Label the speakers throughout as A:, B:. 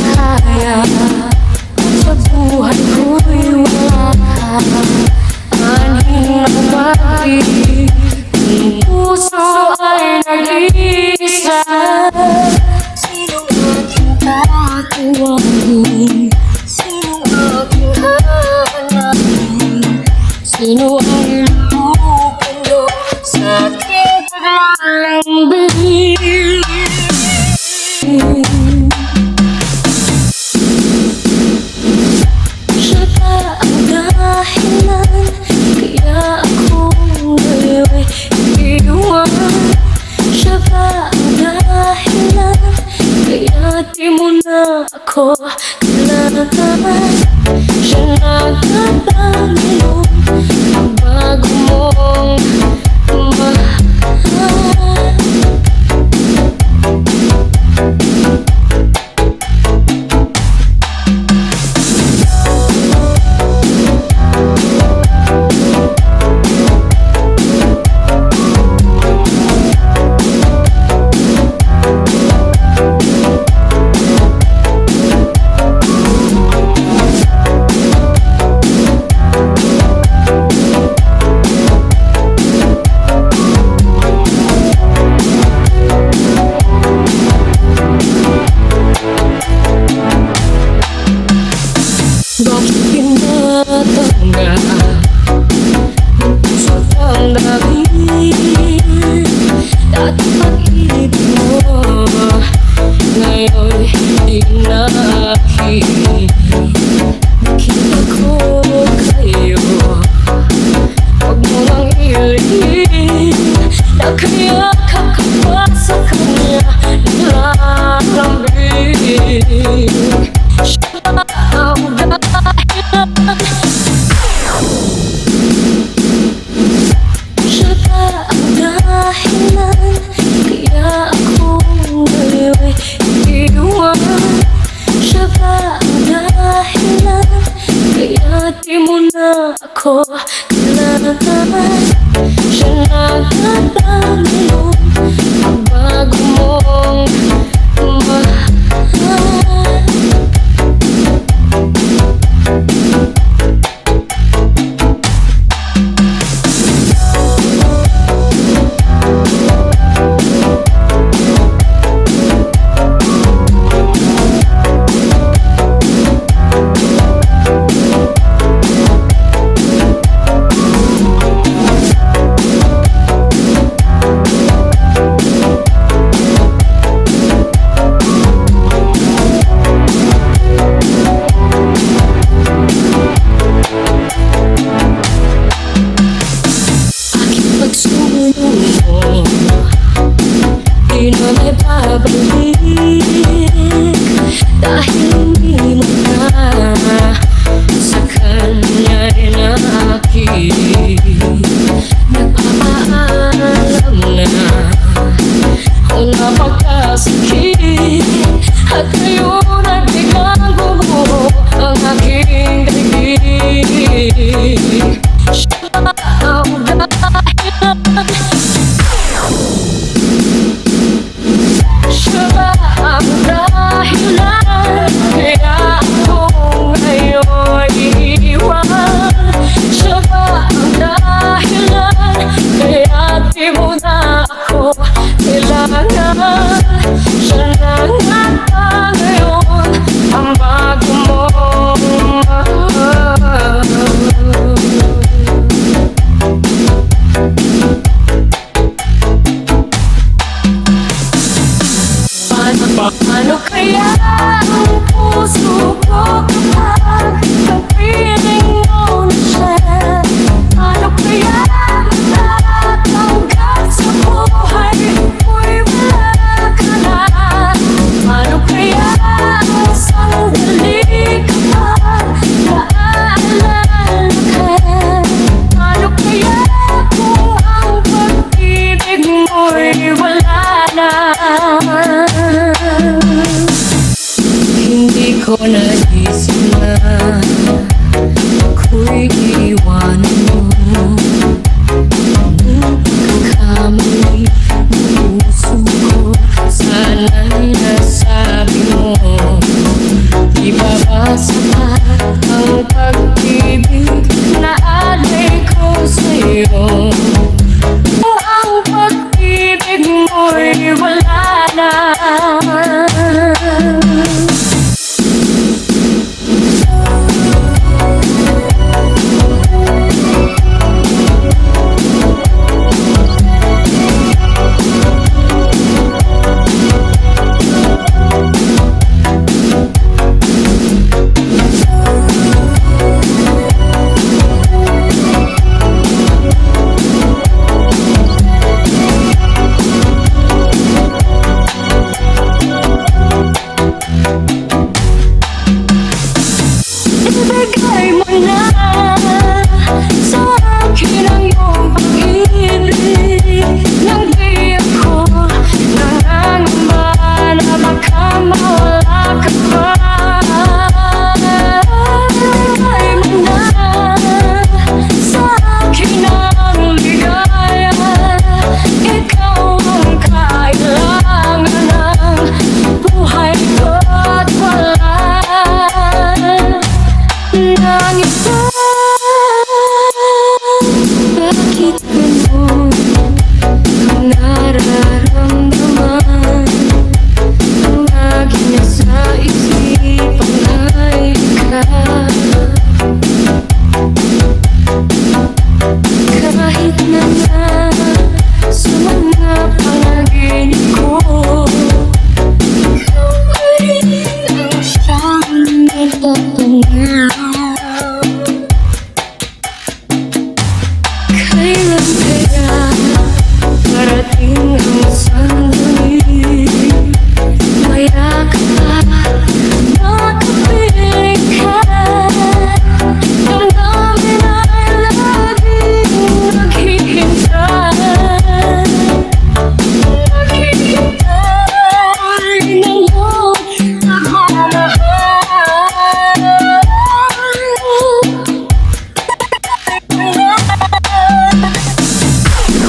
A: kaya sa buhay ko'y wala ka. Anhin ang pag-ibig, ang puso ay nag-iisa. Sinong aking tatawarin? Sinong aking hahanapin? Sino ang lulukulo sa aking paglalambing? Siya ba ang dahilan kaya ako ngayon'y iiwan? Siya ba ang dahilan kaya di mo na ako kailangan? Siya nagdadami nun ang bago mong mahal. Bakit pinatanggap ang puso ang damdamin? Dati pag-ibig mo, ngayon di na akin. Nakita ko kayo, huwag mo nang ilihim. Nakayakap ka pa sa kanya, naglalambing. Siya ang dahilan, siya ba ang dahilan kaya ako ngayon'y iiwan? Siya ba ang dahilan kaya di mo na ako kailangan? Siya nagdadami nun ang bago mong mahal. Di na may babalik dahil hindi mo na sa kanya'y nakakit. Nagpapaalam na kung napagkasakit at ngayon ay biglang gumuho ang aking daigdig. Siya ang dahilan, siya ba ang dahilan kaya ako ngayon iiwan? Siya ba ang dahilan kaya di mo na ako kailangan? Siya na nga ba ngayon ang bago mong mahal? Paano kaya ang puso ko kapag napiling mo na siya? Paano kaya natatanggap sa buhay mo'y wala ka na? Paano kaya ang sandali kapag naaalala ka? Paano kaya kung ang pag-ibig mo'y wala na? Hindi ko naisip na ako'y iiwanan mo. Nung pagkakamali ng puso ko, sana'y nasabi mo. Kailan kaya parating ang sandali? Maya ka makapiling ka. Damdamin ay laging naghihintay. Naghihintay ng iyong pagmamahal.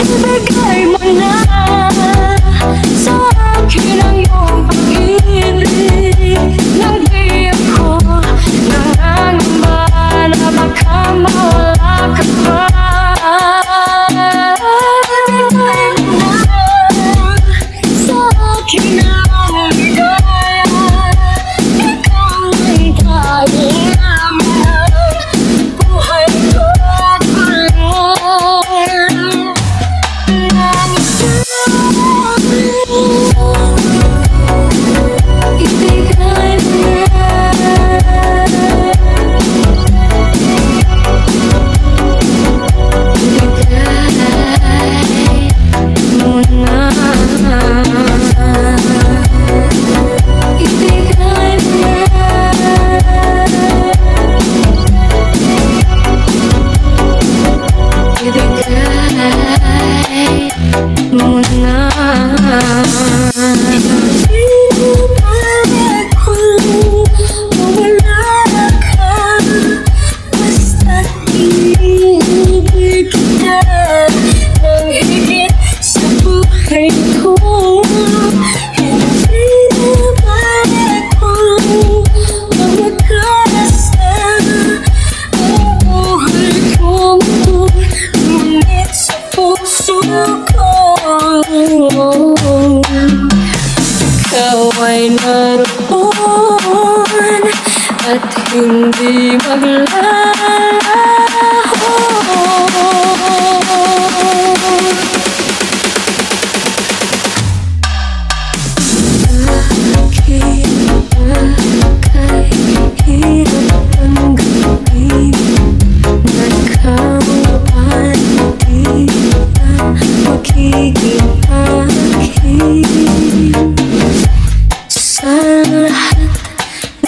A: Ibigay mo na sa akin ang iyong pag-ibig. Nang di ako nangangamba na baka mawala ka pa. Ibigay mo na sa akin ang ligaya. Ikaw ang tanging laman ng buhay ko at panahon. Ikaw ay naroon at hindi maglalaho. Bakit hirap ang gawin na ikaw ay hindi na magiging akin? Sa lahat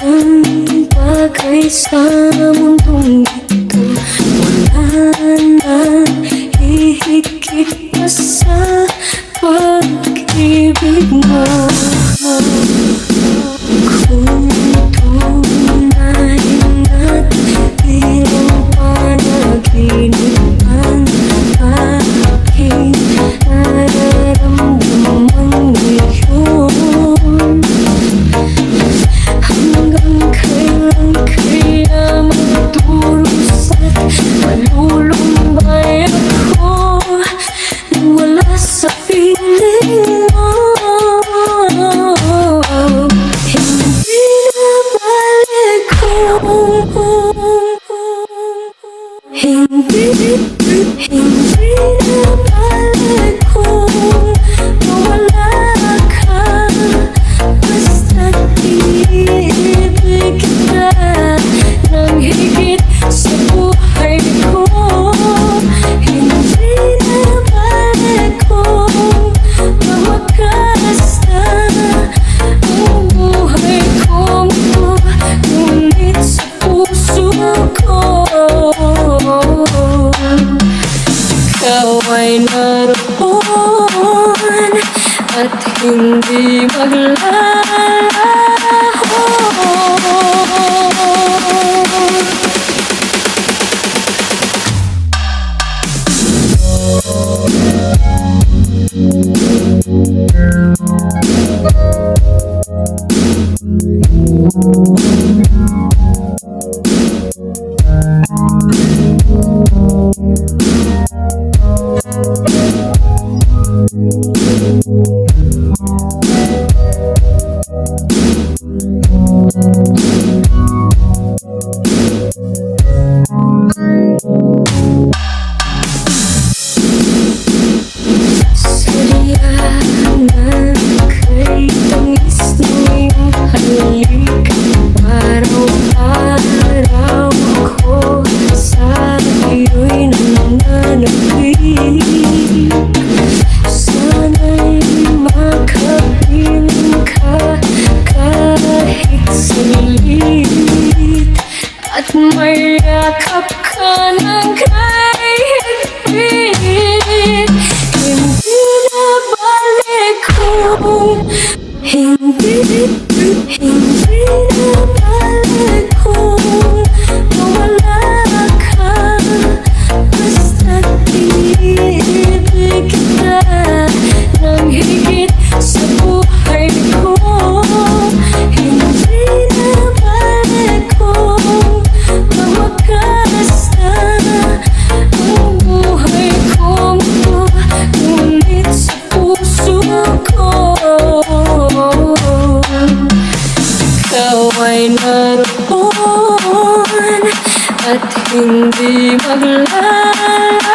A: ng bagay sa mundong ito, wala nang hihigit pa sa pag-ibig mo. Kung tunay na't bilang panaginip ang aking nararamdaman ngayon, hanggang kailan kaya magdurusa at malulumbay ako nang wala sa piling mo? Hindi na balik hindi na balik kung mawala ka. Basta't iibig kita nang higit sa buhay ko. Hindi na balik kung mawakas na ang buhay kong to, ngunit sa puso ko ikaw ay naroon at hindi maglalaho. naroon at hindi maglalaho.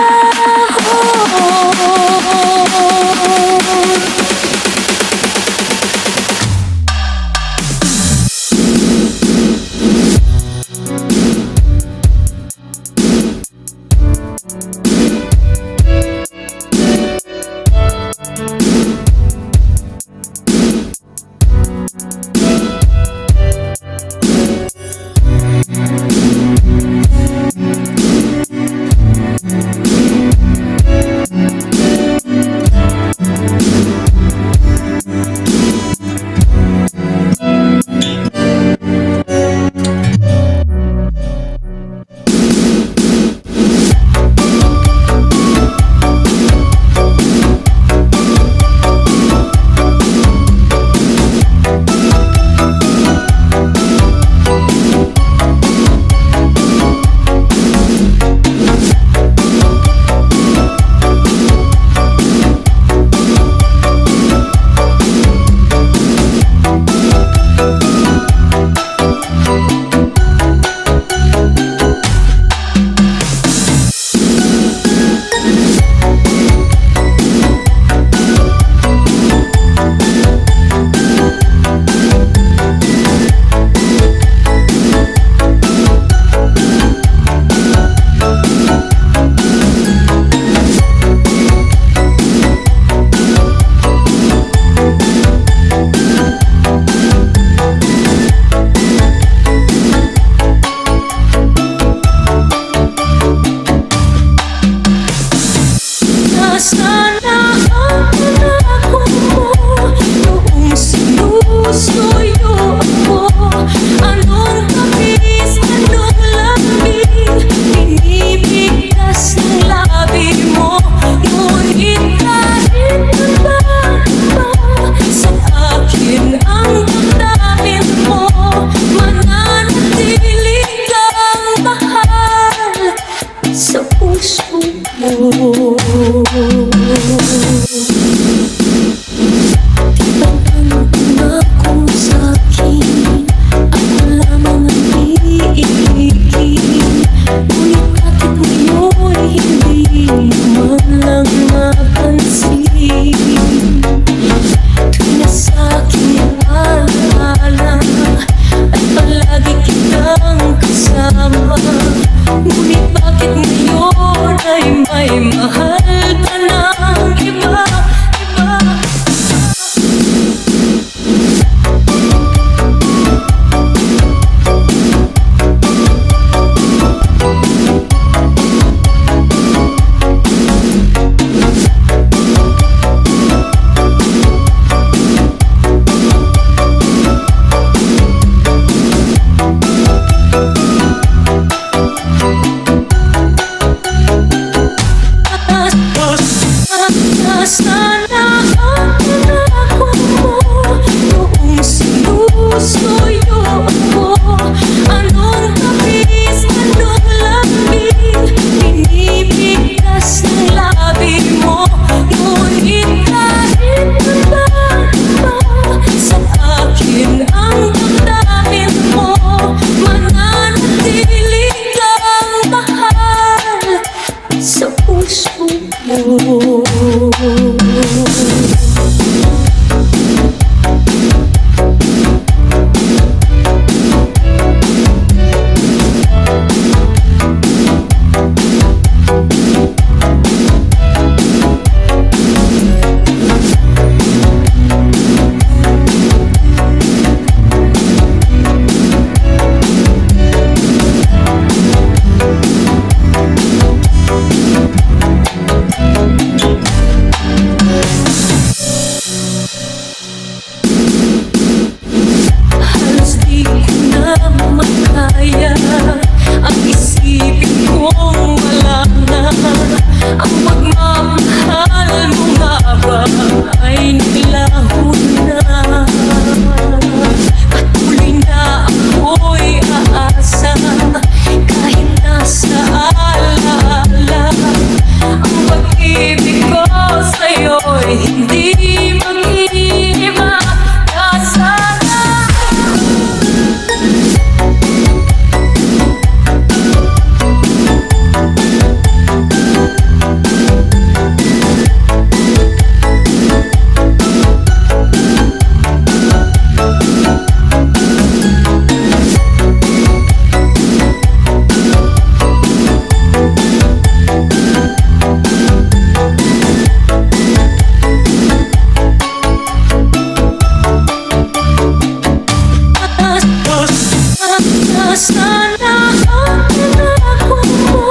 A: Sana ang pinako mo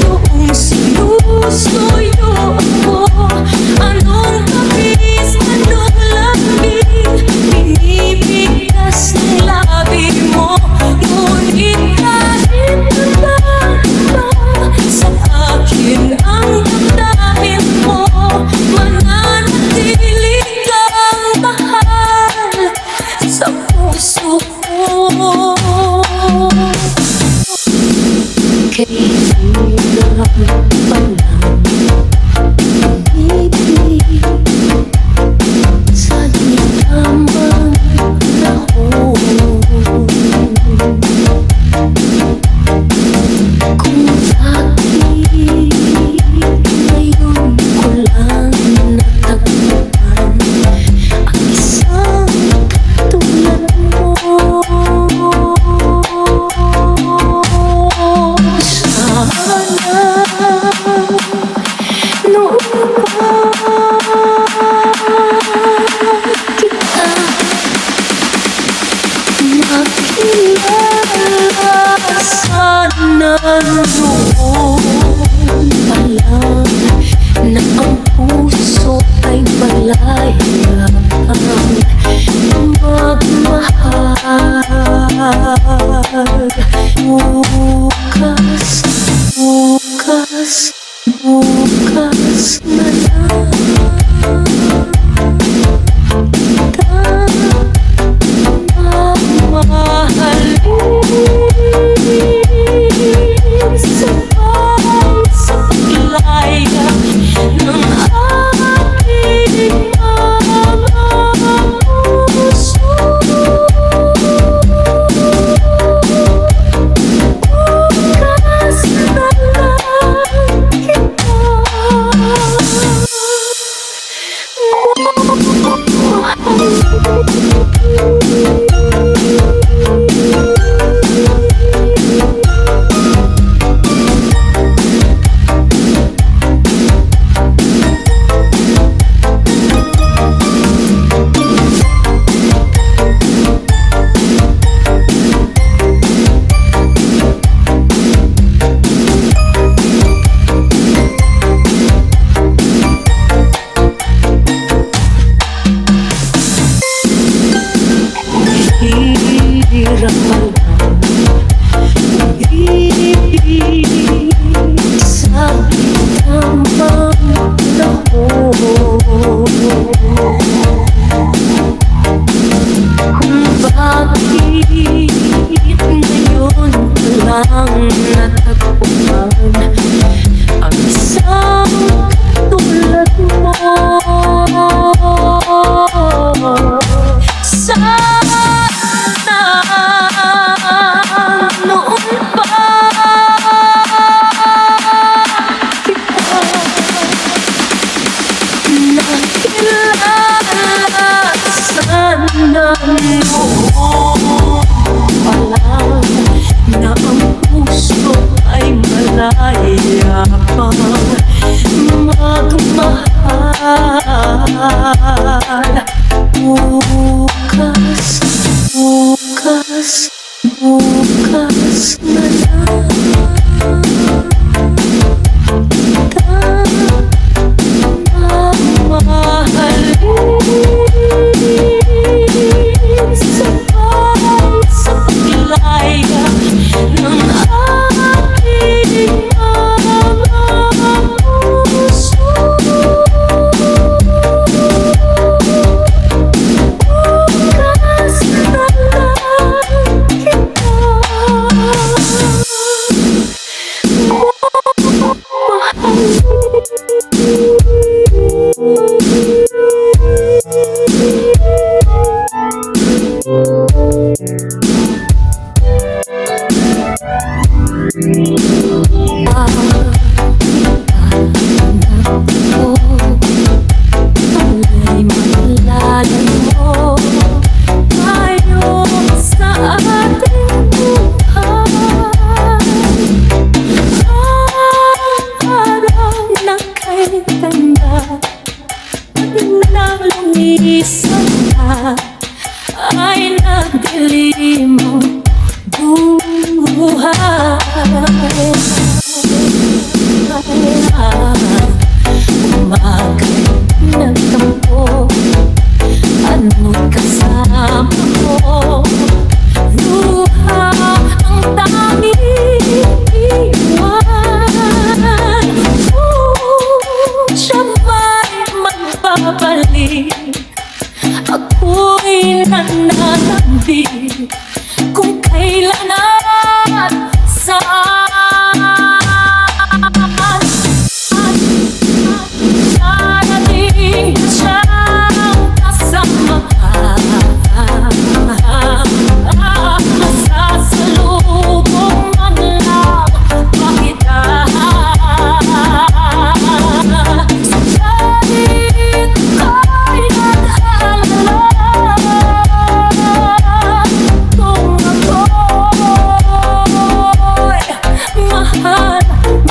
A: noong sinusuyo ako. Anong kapis, anong lambing, binibigkas ng labi mo. Ngunit kahit nagdaba sa akin ang damdamin mo, mananatili kang mahal sa puso ko. Kailangan pa lang ibig sa tamang panahon. Kung bakit ngayon ko lang natagpuan ang isang tulad mo. Noon pa kita makilala, sana noon pa lang na ang puso ay malaya magmahal. Bukas na lang kita mamahalin, sabay sa paglaya ng aking mga puso. Bukas na lang kita hirap lang ibig sa tamang panahon. Kung bakit ngayon ko lang natagpuan ang isang tulad mo. Noon pa kita nakilala, sana noon pa lang na ang puso ay malaya pang magmahal. Bukas na lang kita mamahalin, sabay sa paglaya ng aking mga puso. Bukas na lang kita ay nagdilim mo. Umagay nagtampo, ano'y kasama mo. Luha ang tanging iwan. Siya ba'y magbabalik? Ako'y nananabik kung kailan at saan. Darating siyang kasama ka, masasalubong man lang ba kita? Subalit ko'y nag-alala kung ako'y mahal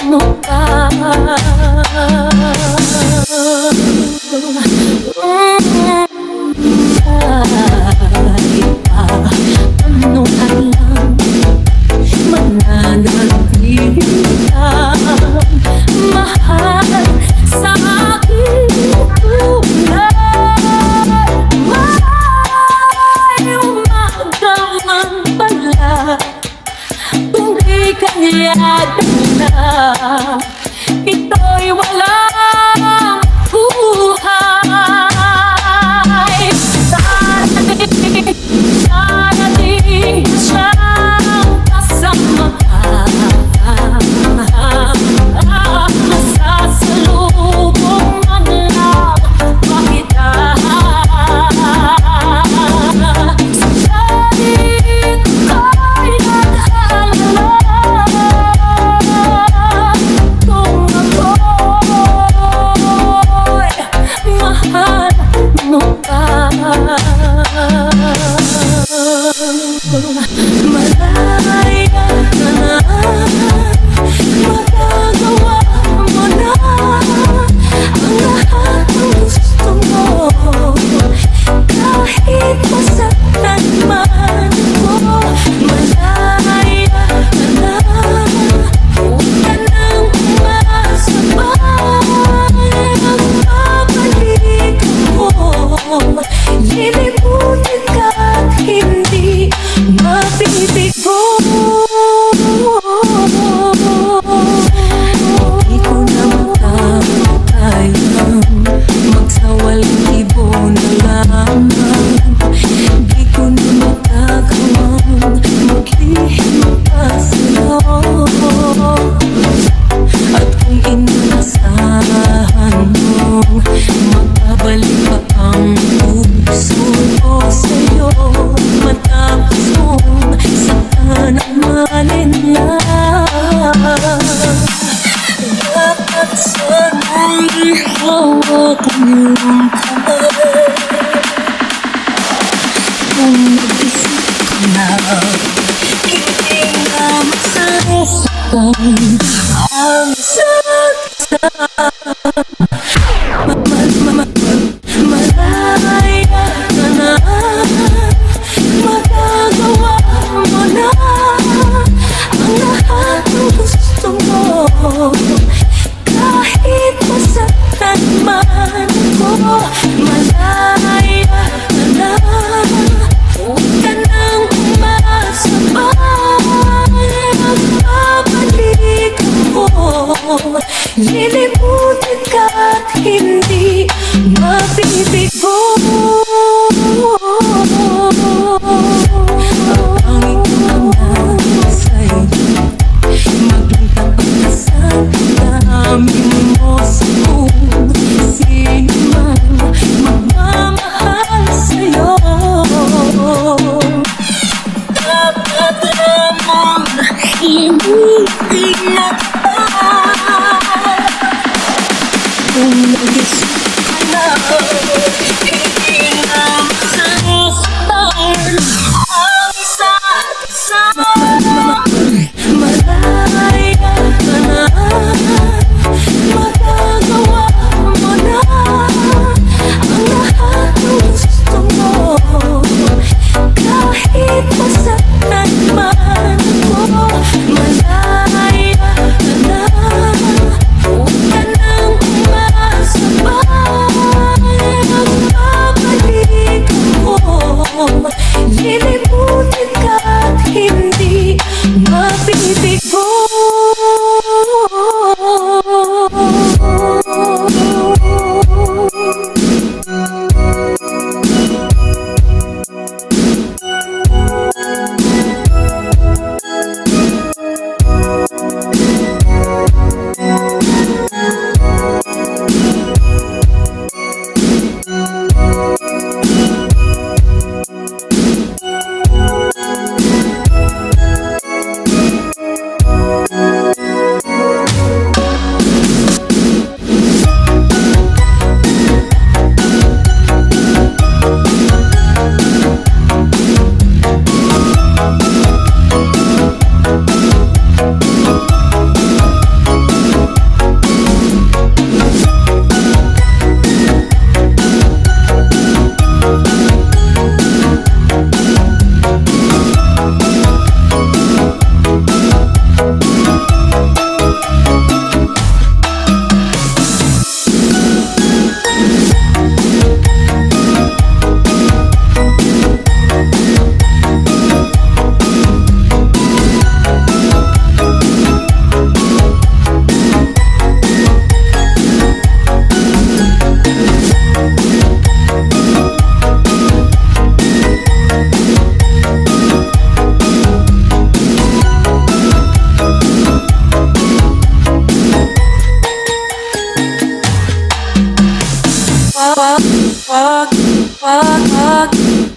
A: mo pa. Kahit pa anong alam, mananatili kang mahal sa aking tulad. May umaga man pala kung di kanya na ito'y walang buhay. Darating siyang kasama ka, masasalubong man lang ba kita? Subalit ko'y nag-alala kung ako'y mahal mo pa. Malaya ka na, magagawa mo na ang lahat ng gusto mo. Kahit masaktan man ako, malaya ka na, huwag ka nang umasa pa. Ang babalik mo, lilimutin ka at hindi mabibigo. Di ko na makakayang magsawalang ibo na lamang. Di ko na makakawang maglihim pa sa'yo. At kung inaasahan mo magbabalik pa ang puso ko sa'yo, matapos mong saktan ang malinlang. Dapat sana'y hawak ang iyong kamay. Kung nag-isip ka na, hindi na masasaktan ang isa't isa. Malaya ka na, magagawa mo na ang lahat ng gusto mo. Kahit masaktan man ako, malaya ka na, huwag ka nang umasa pa. Magbabalik ako, lilimutin ka at hindi mabibigo. Ang ikaw lang sa'yo, maglintang pagkasan, daamin mo sa kung sino man magmamahal sa'yo. Dapat lamang initin na ka. Kung nag-isip ka na, hindi na masasaktan ang isa't isa. Malaya ka na, magagawa mo na ang lahat ng gusto mo. Kahit masaktan man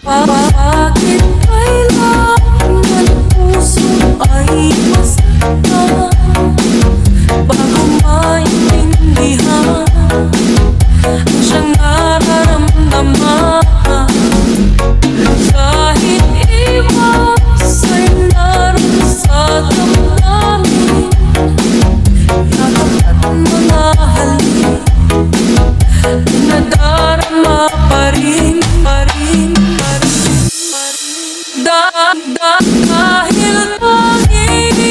A: Bakit kailangan puso ay masaktan bago maintindihan ang siyang nararamdaman? Kahit iwas ay naroon sa damdamin, yakap at mga halik nadarama pa rin. Dahil tanging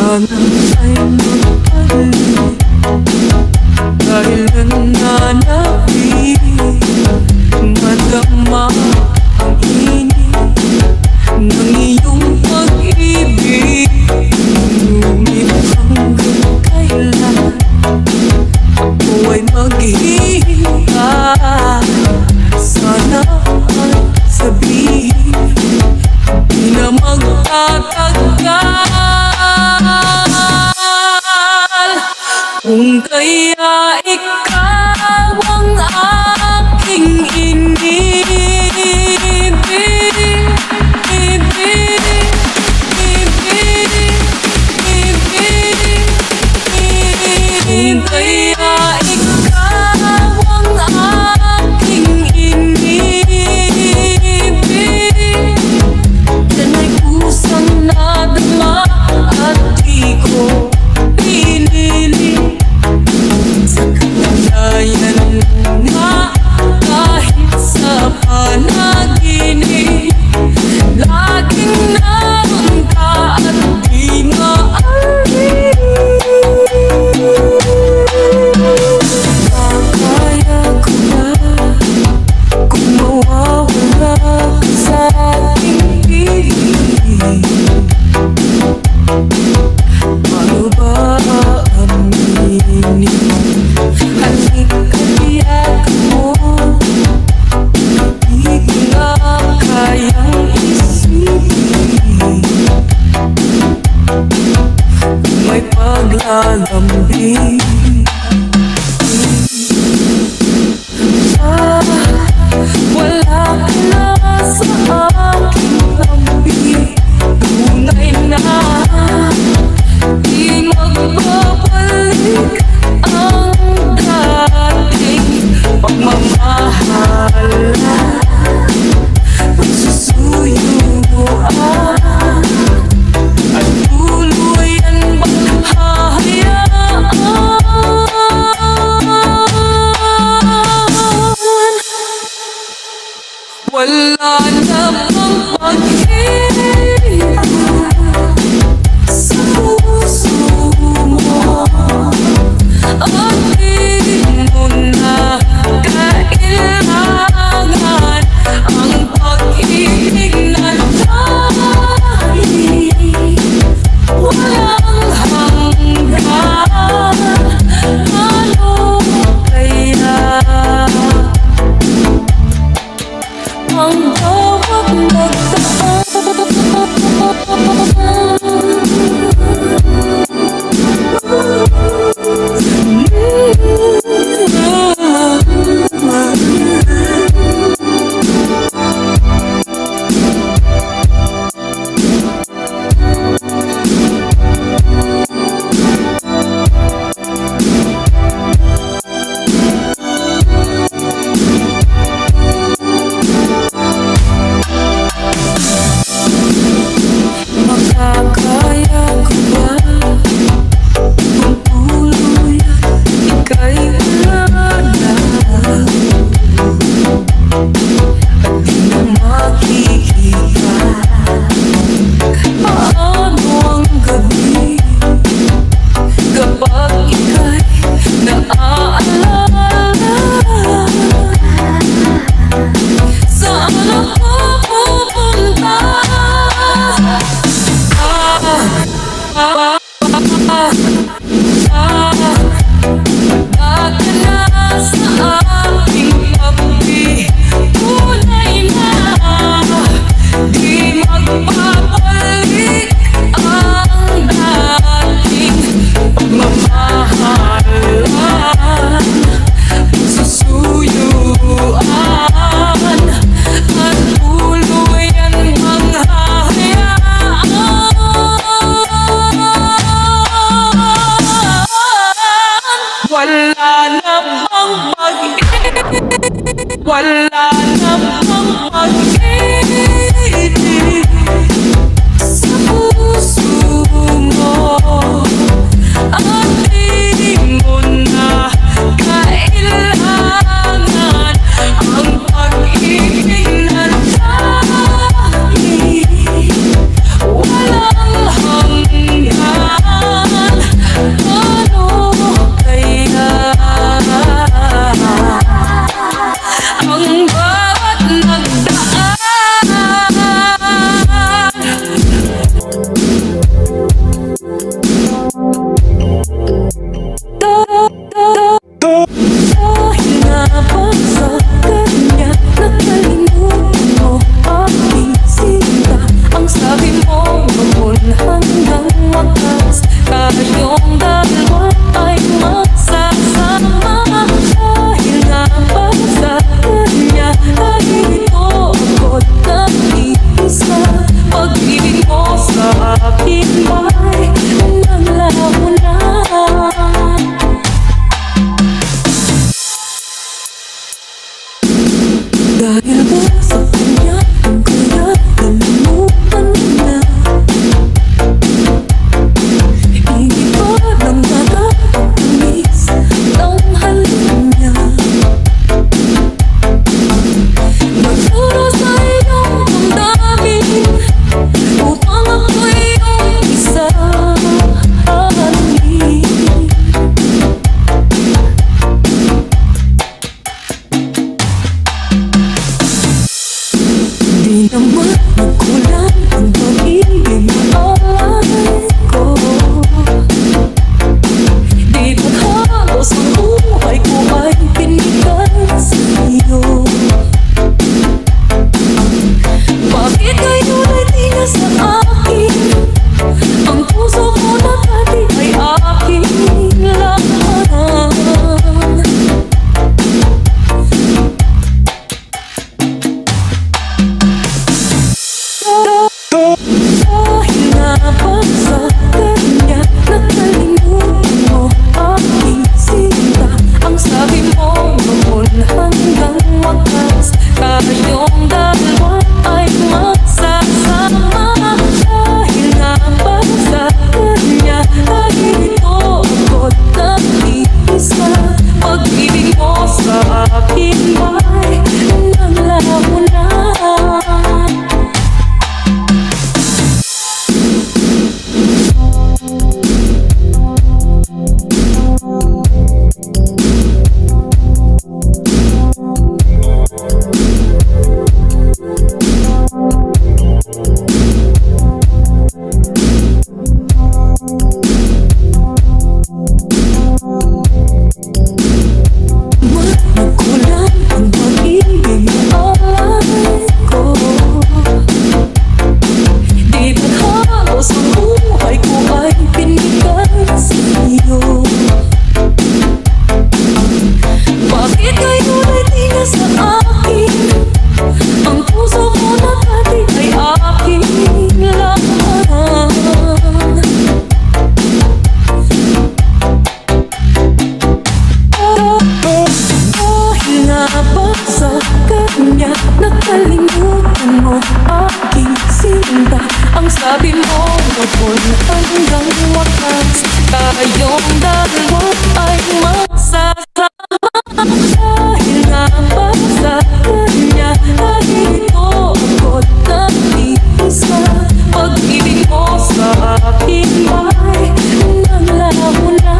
A: Sana ay magbalik dahil nananapin madama ang init ng iyong pag-ibig. Ngunit hanggang kailan ako ay maghihintay? Sana ay sabihin di na magtatagal. Kung kaya ikaw ang aking inibig, kung kaya ikaw ang aking inibig, yan ay kusang nadama at di ko pinili. Sa kanayan nga kahit sa panaginip, laging naroon ka at di maalis. Makakaya ko na kung mawawala ka sa aking piling. Paano ba aaminin? Halika tiyak mo, di ko na kayang isipin. Kung may paglalambing, wala ka na sa aking lambing. Tunay na di magbabalik ang dating pagmamahalan, pagsusuyuan at tuluyan bang hahayaan? Wala namang pag-ibig sa puso mo at di mo na kailangan ang pag-ibig na dahil walang hanggan. Ano kaya ang bawat nagdaan? Makakaya ko ba kung tuluyan ika'y wala na at di na makikita? Paano ang gabi kapag ika'y naaalala? Saan ako pupunta? Baka na sa aking tabi, tunay na di magpapalik ang dating pagmamahalan, pagsusuyuan at tuluyan bang hahayaan? Wala namang pag-ibig, wala namang pag-ibig sa puso mo at di mo na kailangan ang pag-ibig na dahil walang hanggan. Nagkulang ang pag-ibig alay ko. Di ba't halos ang buhay ko ay binigay sa'yo? Bakit ngayon ay di na sa akin? Ang puso ko na dati ay akin lang. Dahil nga ba sa kanya nakalimutan mo aking sinta? Ang sabi mo noon hanggang wakas tayong dalawa ay magsasama. Dahil nga ba sa kanya nandito ako nag-iisa? Pag-ibig mo sa akin ay nanglaho na.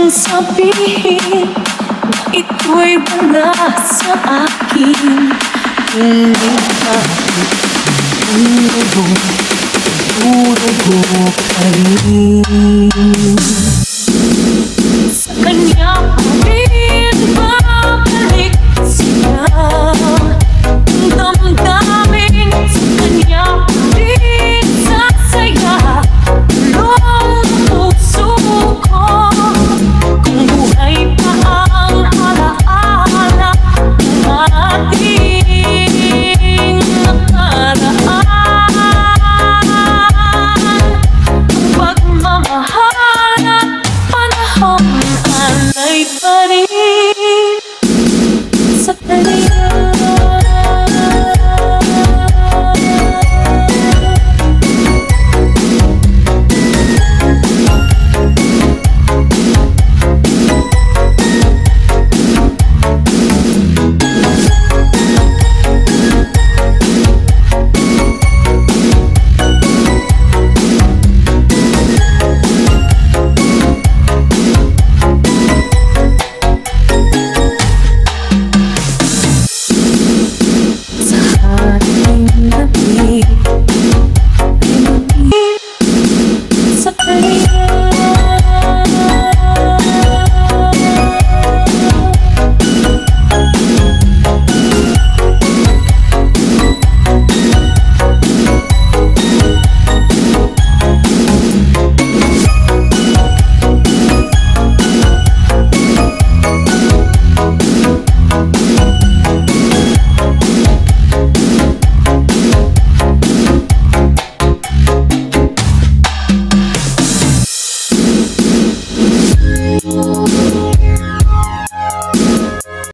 A: Sabihin na ito'y wala sa akin. Hindi bakit ang dugo pa rin.